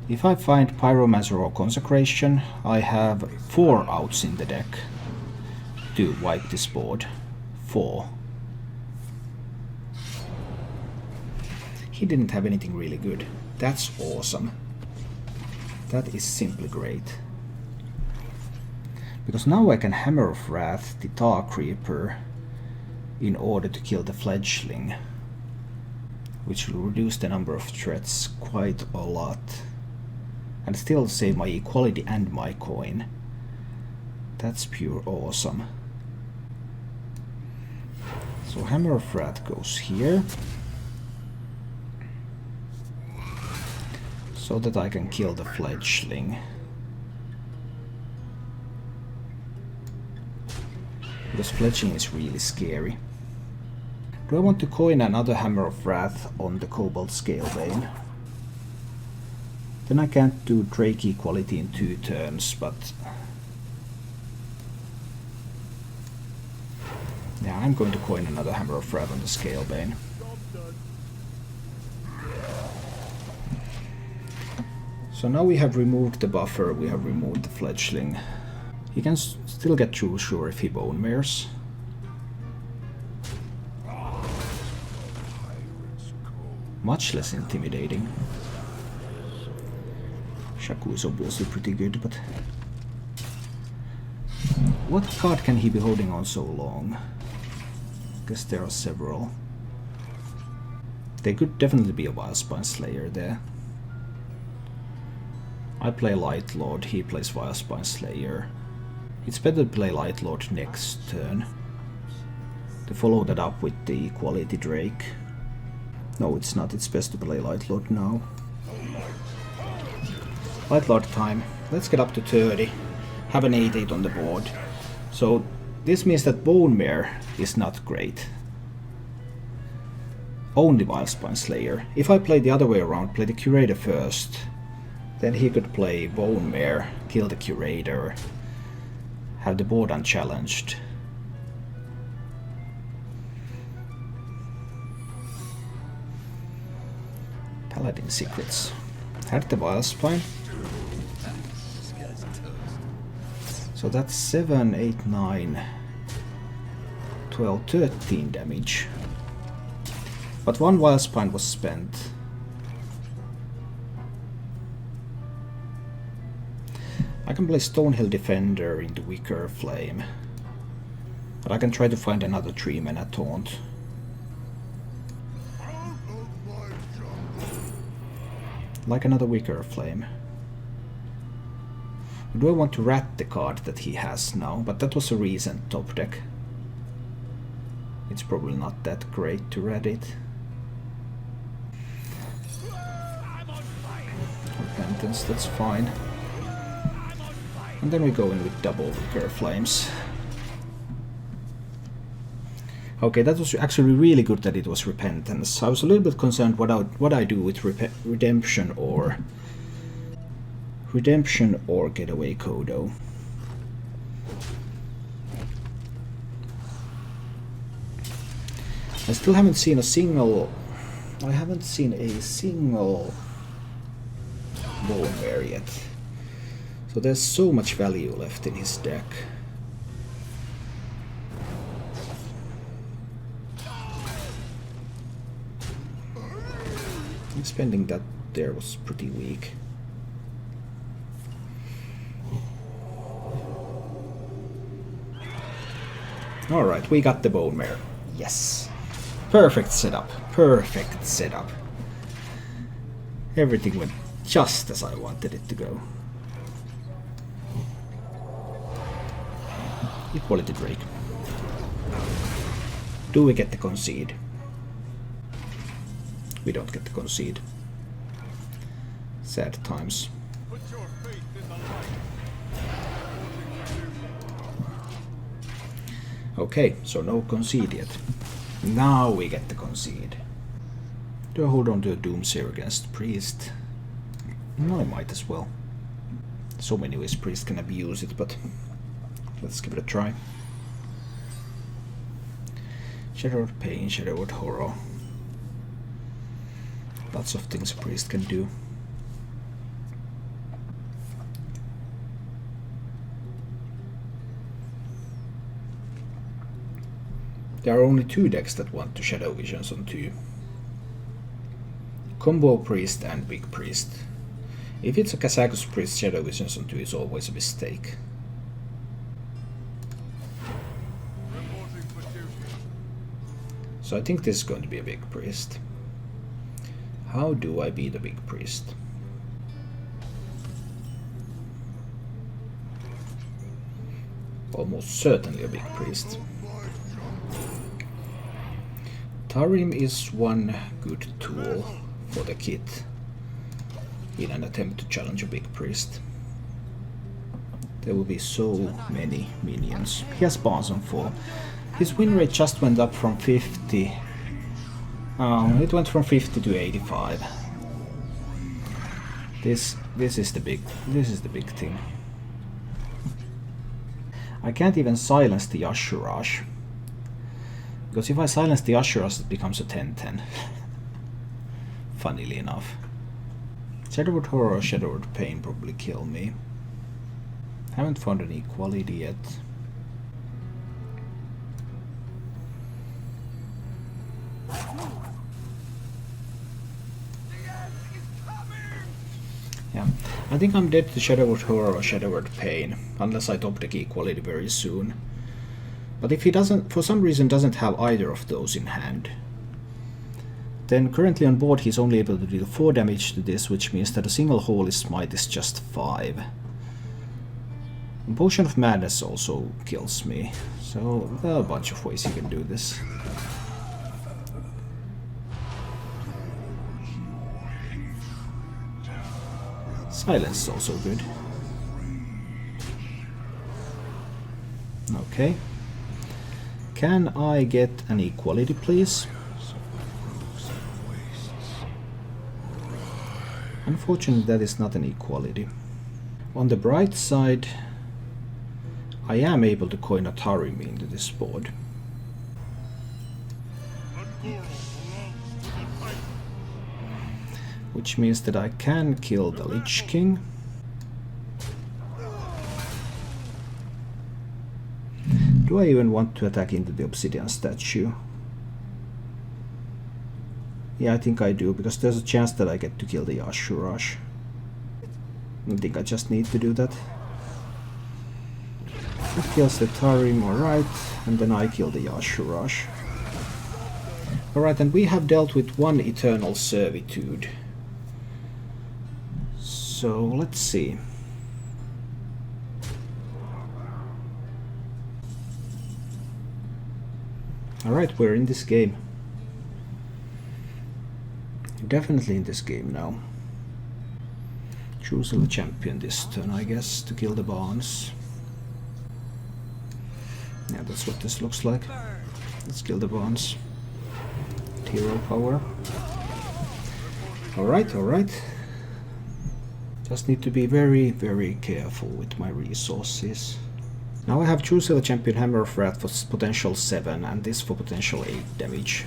If I find Pyromancer or Consecration, I have 4 outs in the deck to wipe this board. 4. He didn't have anything really good. That's awesome. That is simply great. Because now I can Hammer of Wrath the Tar Creeper in order to kill the Fledgling, which will reduce the number of threats quite a lot, and still save my equality and my coin. That's pure awesome. So Hammer of Wrath goes here, so that I can kill the Fledgling. Because Fledgling is really scary. Do I want to coin another Hammer of Wrath on the Cobalt Scalebane? Then I can't do Drake equality in 2 turns, but... yeah, I'm going to coin another Hammer of Wrath on the Scalebane. So now we have removed the buffer, we have removed the Fledgling. He can still get through, sure, if he Bone Mares. Much less intimidating. Shaku is obviously pretty good, but... what card can he be holding on so long? Guess there are several. There could definitely be a Wildspawn Slayer there. I play Light Lord, he plays Wildspawn Slayer. It's better to play Light Lord next turn. To follow that up with the Equality Drake. No, it's not. It's best to play Light Lord now. Light Lord time. Let's get up to 30. Have an 8-8 on the board. So this means that Bone Mare is not great. Only Wildspawn Slayer. If I play the other way around, play the Curator first, then he could play Bone Mare, kill the Curator, have the board unchallenged. Paladin Secrets. Had the Wildspawn. So that's 7, 8, 9, 12, 13 damage. But one Wildspawn was spent. I can play Stonehill Defender into Wicker Flame. But I can try to find another 3-mana taunt. Like another Wicker Flame. Do I want to rat the card that he has now? But that was a recent top deck. It's probably not that great to rat it. Repentance, that's fine. And then we go in with double Wicker Flames. Okay, that was actually really good that it was Repentance. I was a little bit concerned what I do with Redemption or Getaway Kodo. I still haven't seen a single... I haven't seen a single Bone Bear yet. So there's so much value left in his deck. Spending that there was pretty weak. Alright, we got the Bone Mare. Yes. Perfect setup. Perfect setup. Everything went just as I wanted it to go. Equality Drake. Do we get the concede? We don't get to concede. Sad times. Okay, so no concede yet. Now we get the concede. Do I hold on to a Doomsayer against Priest? No, I might as well. So many ways Priest can abuse it, but let's give it a try. Shadowed Pain, Shadowed Horror. Lots of things a priest can do. There are only 2 decks that want to Shadow Visions on 2. Combo Priest and Big Priest. If it's a Kazakus Priest, Shadow Visions on 2 is always a mistake. So I think this is going to be a Big Priest. How do I be the Big Priest? Almost certainly a Big Priest. Tarim is one good tool for the kit in an attempt to challenge a Big Priest. There will be so many minions. He has Barnes on 4. His win rate just went up from 50. It went from 50 to 85. This is the big thing. I can't even silence the Ashurash. Because if I silence the Ashurash, it becomes a 10-10. Funnily enough. Shadowed Horror or Shadowed Pain probably kill me. Haven't found an equality yet. Yeah, I think I'm dead to Shadowed Horror or Shadowed Pain, unless I top deck equality very soon. But if he doesn't, for some reason doesn't have either of those in hand, then currently on board he's only able to deal 4 damage to this, which means that a single Holy Smite is just 5. And Potion of Madness also kills me, so there are a bunch of ways you can do this. Silence is also good. Okay. Can I get an equality, please? Unfortunately, that is not an equality. On the bright side, I am able to coin a Tarim into this board. Which means that I can kill the Lich King. Do I even want to attack into the Obsidian statue? Yeah, I think I do, because there's a chance that I get to kill the Ashurash. I think I just need to do that. It kills the Tarim, alright, and then I kill the Ashurash. Alright, and we have dealt with 1 Eternal Servitude. So, let's see. Alright, we're in this game. Definitely in this game now. Choose a champion this turn, I guess, to kill the Barnes. Yeah, that's what this looks like. Let's kill the bonds. Hero power. Alright, alright. Just need to be very, very careful with my resources. Now I have Choose the Champion Hammer of Wrath for potential 7 and this for potential 8 damage.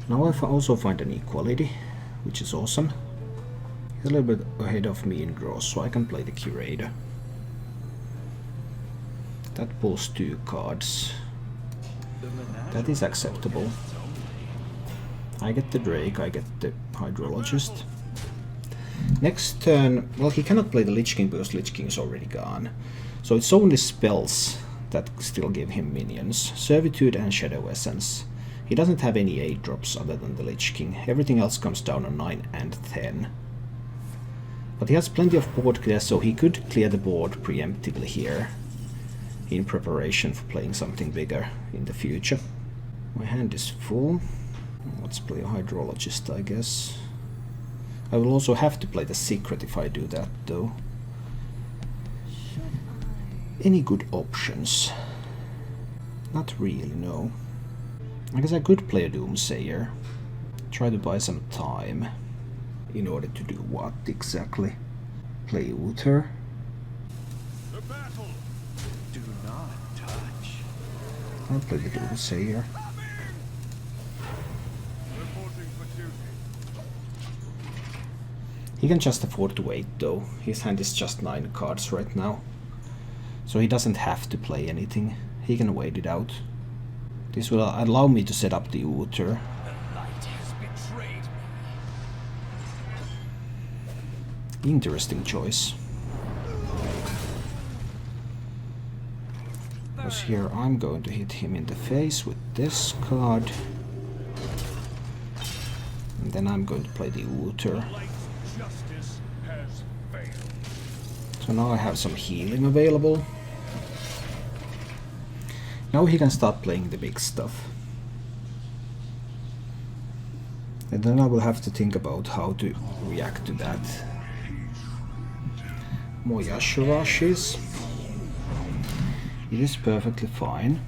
Now I also find an equality, which is awesome. He's a little bit ahead of me in draws, so I can play the Curator. That pulls 2 cards. That is acceptable. I get the Drake, I get the Hydrologist. Next turn, well, he cannot play the Lich King because Lich King is already gone. So it's only spells that still give him minions. Servitude and Shadow Essence. He doesn't have any 8 drops other than the Lich King. Everything else comes down on 9 and 10. But he has plenty of board clear, so he could clear the board preemptively here, in preparation for playing something bigger in the future. My hand is full. Let's play a Hydrologist, I guess. I will also have to play the Secret if I do that, though. Any good options? Not really, no. I guess I could play a Doomsayer. Try to buy some time. In order to do what exactly? Play Uther? The battle. Do not touch. I'll play the Doomsayer. Reporting for duty. He can just afford to wait, though. His hand is just 9 cards right now. So he doesn't have to play anything. He can wait it out. This will allow me to set up the Uther. The light has betrayed me. Interesting choice. Because here I'm going to hit him in the face with this card. And then I'm going to play the Uther. Light's justice has failed. So now I have some healing available. Now he can start playing the big stuff. And then I will have to think about how to react to that. More Yashurashes. It is perfectly fine.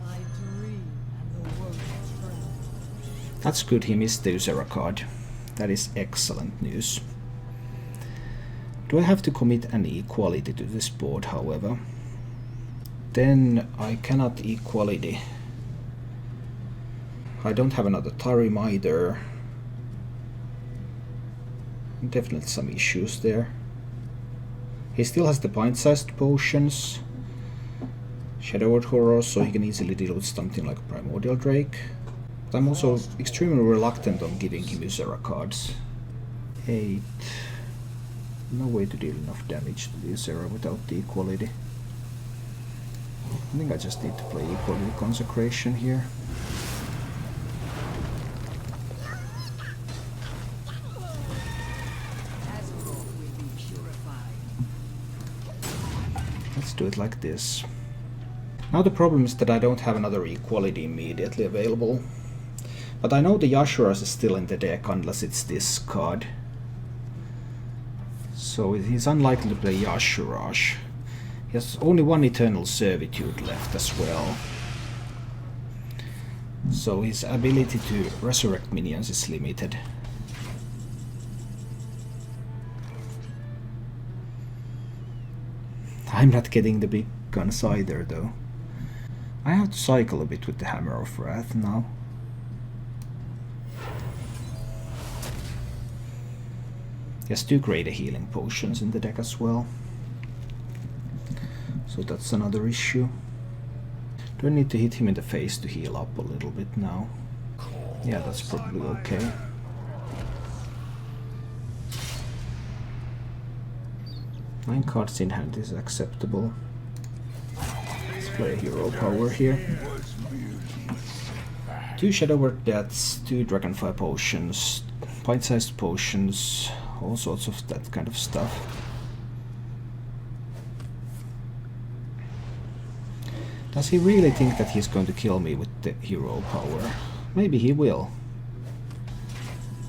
I dream and the world turns. That's good, he missed the Usera card. That is excellent news. Do I have to commit an equality to this board, however? Then I cannot equality. I don't have another Tarim either. Definitely some issues there. He still has the pint-sized potions. Shadow Word Horror, so he can easily deal with something like Primordial Drake. But I'm also extremely reluctant on giving him Usera cards. 8. No way to deal enough damage to the Usera without the equality. I think I just need to play Equality Consecration here. Asgore will be purified. Let's do it like this. Now the problem is that I don't have another equality immediately available. But I know the Yashuras is still in the deck unless it's this card. So he's unlikely to play Yashurash. He has only one Eternal Servitude left as well. So his ability to resurrect minions is limited. I'm not getting the big guns either, though. I have to cycle a bit with the Hammer of Wrath now. He has 2 greater healing potions in the deck as well. So that's another issue. Do I need to hit him in the face to heal up a little bit now? Yeah, that's probably okay. Nine cards in hand is acceptable. Let's play a hero power here. 2 Shadow Word Deaths, 2 Dragonfire potions, pint-sized potions, all sorts of that kind of stuff. Does he really think that he's going to kill me with the hero power? Maybe he will.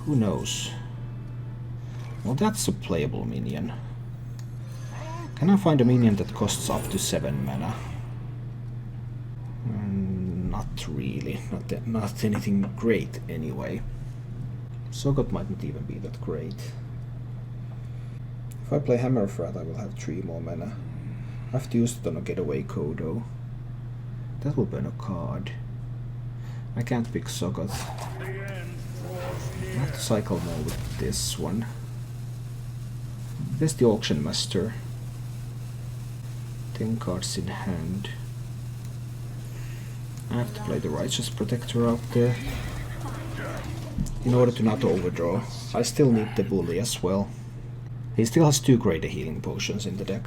Who knows? Well, that's a playable minion. Can I find a minion that costs up to 7 mana? Not really. Not anything great anyway. Sogot might not even be that great. If I play Hammerfrat, I will have 3 more mana. I have to use it on a getaway Kodo. That will burn a card. I can't pick Sogot. I have to cycle more with this one. There's the Auctionmaster. 10 cards in hand. I have to play the Righteous Protector out there in order to not overdraw. I still need the Bully as well. He still has 2 greater healing potions in the deck.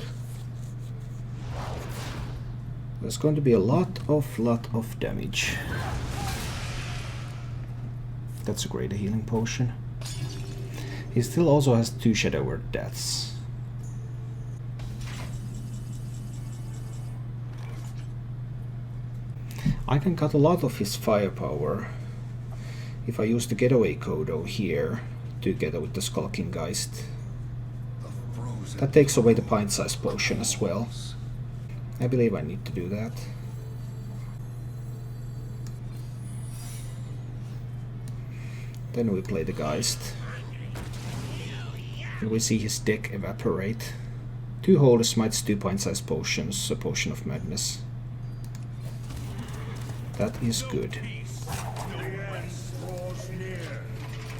There's going to be a lot of damage. That's a greater healing potion. He still also has 2 Shadow Word Deaths. I can cut a lot of his firepower if I use the getaway Kodo here together with the Skulking Geist. That takes away the pint-sized potion as well. I believe I need to do that. Then we play the Geist. And we see his deck evaporate. 2 Holy Smites, 2 pint-sized potions, a Potion of Madness. That is good.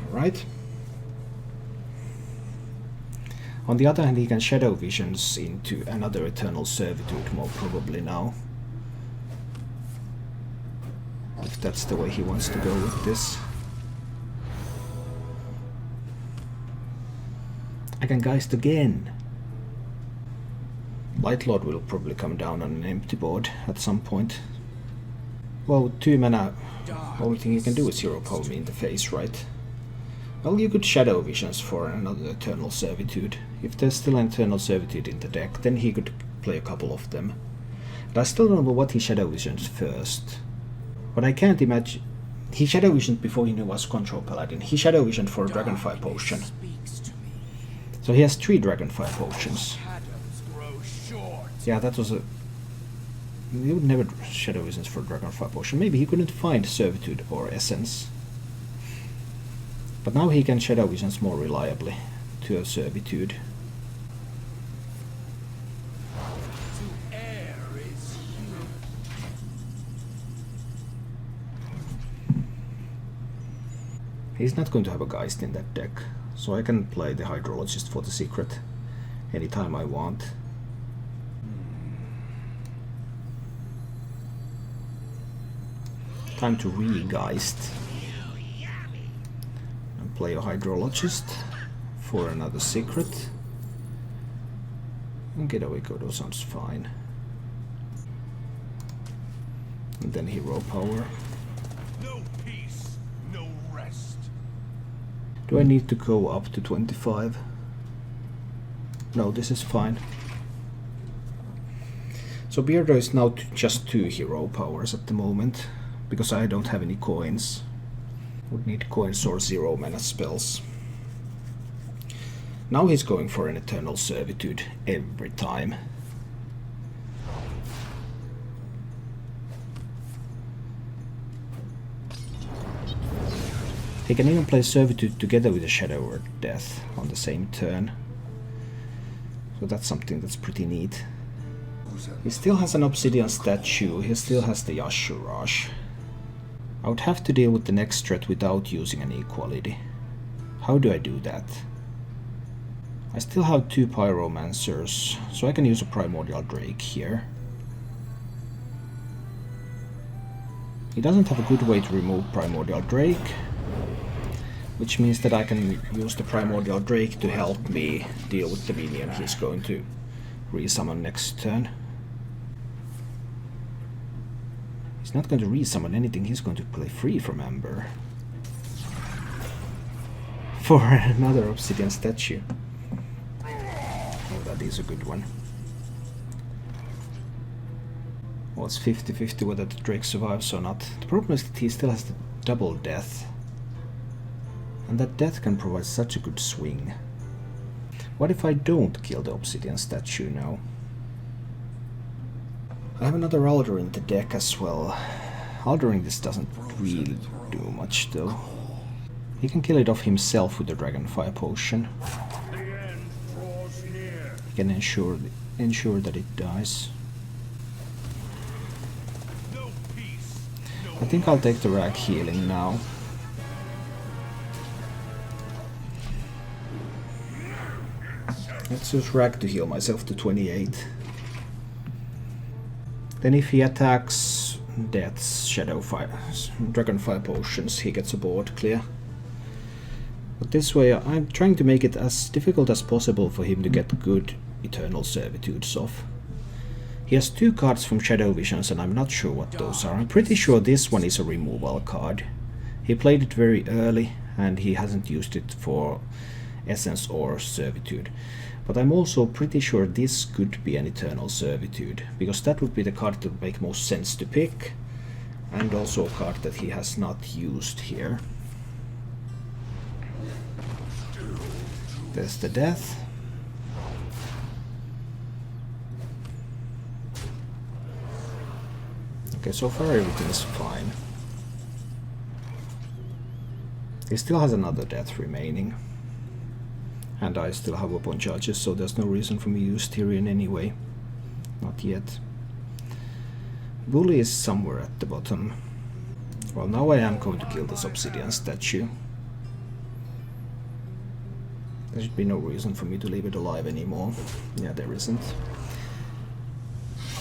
Alright. On the other hand, he can Shadow Visions into another Eternal Servitude, more probably now. If that's the way he wants to go with this. I can Geist again. Lightlord will probably come down on an empty board at some point. Well, 2 mana, only thing you can do is hero power me in the face, right? Well, you could Shadow Visions for another Eternal Servitude. If there's still an Eternal Servitude in the deck, then he could play a couple of them. But I still don't know what he Shadow Visions first. But I can't imagine... He Shadow Visioned before he knew was Control Paladin. He Shadow Visioned for a Dragonfire Potion. So he has 3 Dragonfire Potions. Yeah, that was a... He would never Shadow Visions for Dragonfire Potion. Maybe he couldn't find Servitude or Essence. But now he can Shadow Visions more reliably to a Servitude. He's not going to have a Geist in that deck, so I can play the Hydrologist for the secret anytime I want. Time to re-Geist and play a Hydrologist for another secret. And Getaway Kodo sounds fine. And then Hero Power. No peace, no rest. Do I need to go up to 25? No, this is fine. So Beardo is now just 2 hero powers at the moment, because I don't have any coins. Would need coins or 0 mana spells. Now he's going for an Eternal Servitude every time. He can even play Servitude together with a Shadow Word Death on the same turn. So that's something that's pretty neat. He still has an Obsidian statue, he still has the Yashurash. I would have to deal with the next threat without using an equality. How do I do that? I still have 2 Pyromancers, so I can use a Primordial Drake here. He doesn't have a good way to remove Primordial Drake, which means that I can use the Primordial Drake to help me deal with the minion he's going to resummon next turn. He's not going to resummon anything, he's going to play Free from Ember. For another Obsidian statue. Oh, that is a good one. Well, it's 50-50 whether the Drake survives or not. The problem is that he still has the double death. And that death can provide such a good swing. What if I don't kill the obsidian statue now? I have another Alder in the deck as well. Aldering this doesn't really do much though. He can kill it off himself with the Dragonfire Potion. The end draws near. He can ensure that it dies. No peace, no I think I'll take the Rag Healing now. Let's use Rag to heal myself to 28. Then if he attacks Death's Dragonfire Potions, he gets a board clear. But this way I'm trying to make it as difficult as possible for him to get good Eternal Servitudes off. He has 2 cards from Shadow Visions and I'm not sure what those are. I'm pretty sure this one is a removal card. He played it very early and he hasn't used it for Essence or Servitude. But I'm also pretty sure this could be an Eternal Servitude, because that would be the card that would make most sense to pick, and also a card that he has not used here. There's the Death. Okay, so far everything is fine. He still has another Death remaining. And I still have up on charges, so there's no reason for me to use Tyrion anyway. Not yet. Bully is somewhere at the bottom. Well, now I am going to kill this obsidian statue. There should be no reason for me to leave it alive anymore. Yeah, there isn't.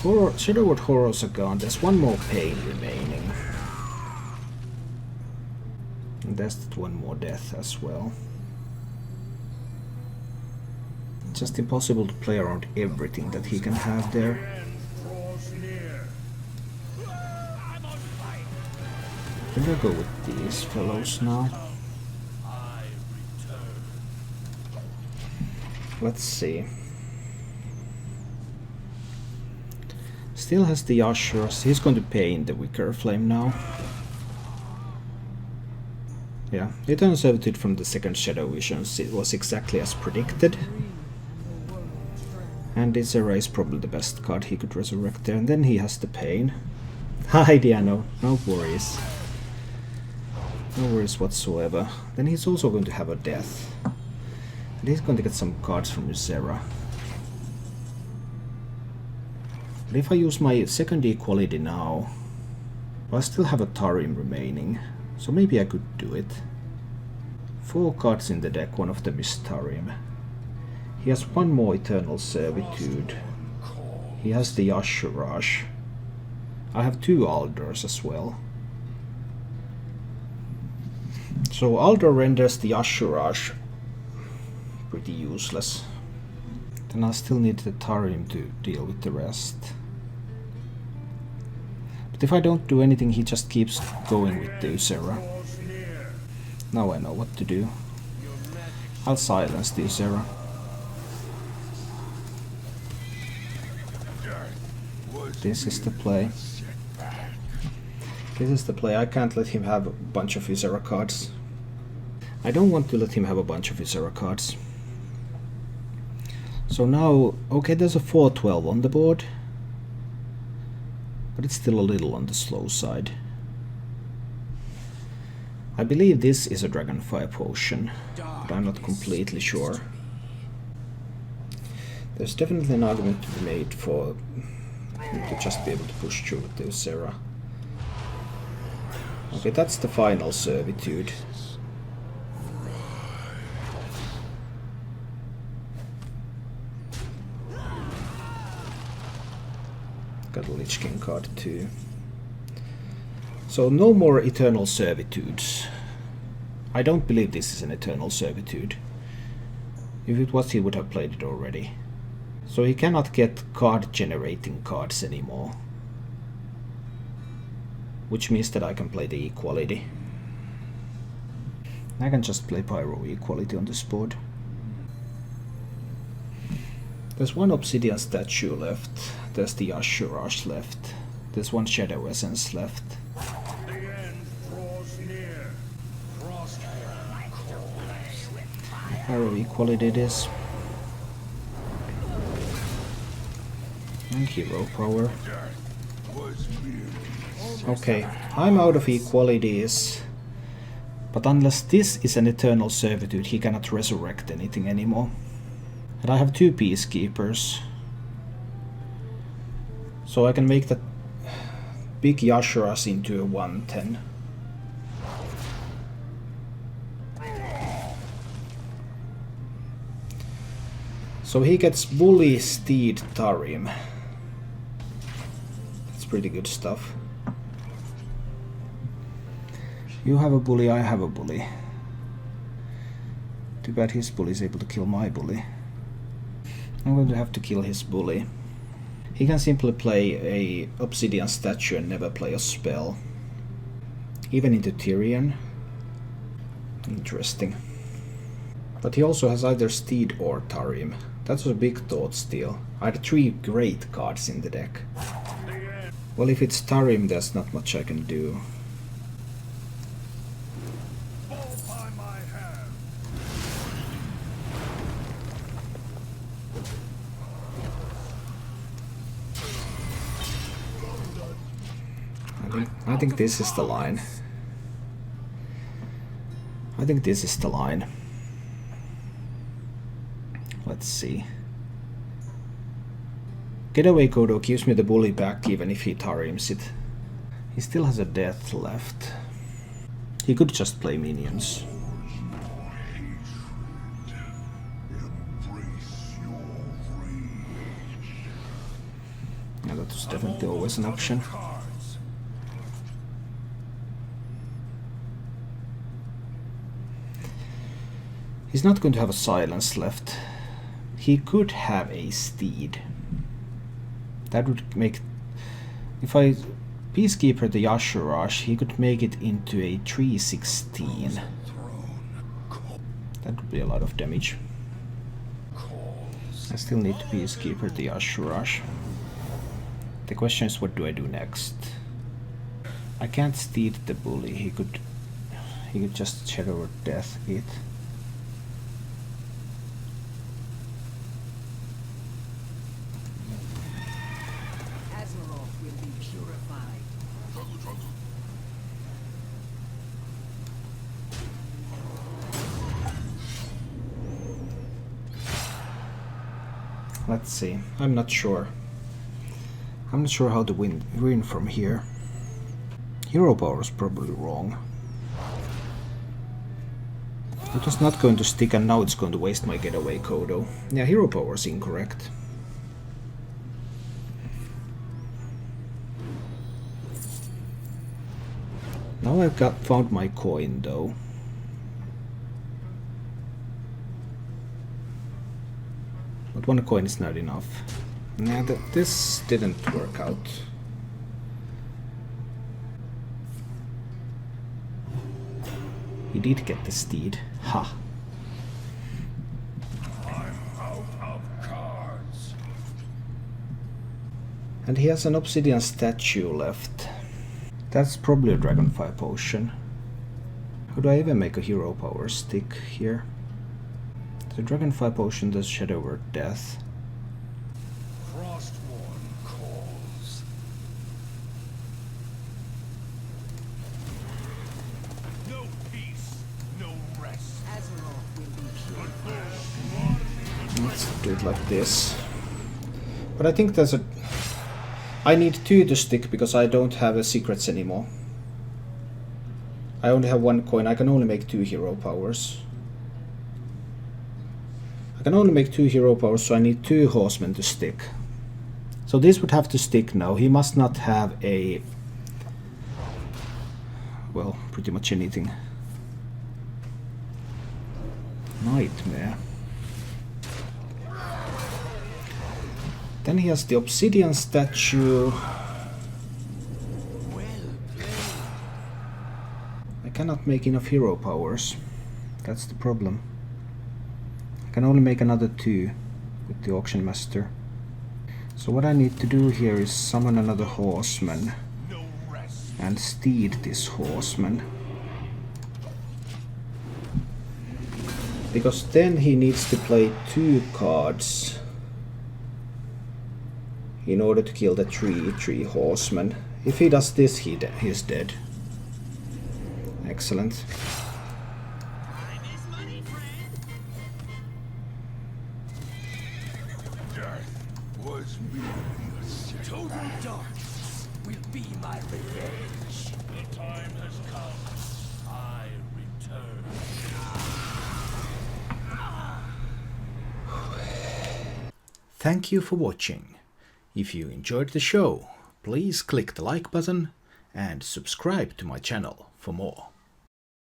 Shadowward Horrors are gone. There's one more pain remaining. And there's that one more death as well. Just impossible to play around everything that he can have there. I'm gonna go with these fellows now. Let's see. Still has the Asheras. He's going to pay in the Wicker Flame now. Yeah, Eternal Servitude from the second Shadow Visions. It was exactly as predicted. And Isera is probably the best card he could resurrect there. And then he has the Pain. Hi Diano, no worries. No worries whatsoever. Then he's also going to have a Death. And he's going to get some cards from Isera. But if I use my second Equality now, well, I still have a Tarim remaining. So maybe I could do it. 4 cards in the deck, one of them is Tarim. He has one more Eternal Servitude. He has the Yashurash. I have 2 Alders as well. So Alder renders the Yashurash pretty useless. Then I still need the Tarim to deal with the rest. But if I don't do anything, he just keeps going with the Usera. Now I know what to do. I'll silence the Usera. This is the play. This is the play. I can't let him have a bunch of Isera cards. I don't want to let him have a bunch of Isera cards. So now, okay, there's a 4-12 on the board. But it's still a little on the slow side. I believe this is a Dragonfire Potion, but I'm not completely sure. There's definitely an argument to be made for him to just be able to push through with the Usera. Okay, that's the final Servitude. Got a Lich King card too. So no more Eternal Servitudes. I don't believe this is an Eternal Servitude. If it was, he would have played it already. So he cannot get card generating cards anymore. Which means that I can play the Equality. I can just play Pyro Equality on this board. There's one Obsidian statue left. There's the Ashurash left. There's one Shadow Essence left. The end draws near. Pyro Equality it is. And hero power. Okay, I'm out of equalities. But unless this is an eternal servitude, he cannot resurrect anything anymore. And I have 2 peacekeepers. So I can make that big Yashuras into a 110. So he gets Bully, Steed, Tarim. That's pretty good stuff. You have a bully, I have a bully. Too bad his bully is able to kill my bully. I'm going to have to kill his bully. He can simply play a obsidian statue and never play a spell. Even into Tyrion. Interesting. But he also has either Steed or Tarim. That was a big thought steal. I had 3 great cards in the deck. Well, if it's Tarim, there's not much I can do. I think this is the line. I think this is the line. Let's see. Getaway Kodo gives me the bully back even if he Tarims it. He still has a death left. He could just play minions. Yeah, that was definitely always an option. He's not going to have a silence left. He could have a steed. That would make... If I Peacekeeper the Yashurash, he could make it into a 316. That would be a lot of damage. I still need to Peacekeeper the Yashurash. The question is, what do I do next? I can't steed the bully. He could just Shadow Death it. Let's see. I'm not sure. I'm not sure how to win from here. Hero power is probably wrong. It was not going to stick and now it's going to waste my getaway Kodo. Yeah, hero power is incorrect. Now I've found my coin though. But 1 coin is not enough. Nah, this didn't work out. He did get the steed. Ha! I'm out of cards. And he has an obsidian statue left. That's probably a Dragonfire potion. Could I even make a hero power stick here? The Dragonfire potion does Shadow Word Death. Frostborn calls. No peace, no rest. Azeroth will be purified. Let's do it like this. But I think there's a... I need 2 to stick because I don't have secrets anymore. I only have 1 coin. I can only make 2 hero powers. I can only make 2 hero powers, so I need 2 horsemen to stick. So this would have to stick now. He must not have a... well, pretty much anything. Nightmare. Then he has the obsidian statue. I cannot make enough hero powers. That's the problem. I can only make another 2 with the Auctionmaster. So what I need to do here is summon another horseman and steed this horseman. Because then he needs to play 2 cards. in order to kill the three horsemen. If he does this, he's dead. Excellent. Total darkness will be my revenge. The time has come. I return. Thank you for watching. If you enjoyed the show, please click the like button and subscribe to my channel for more.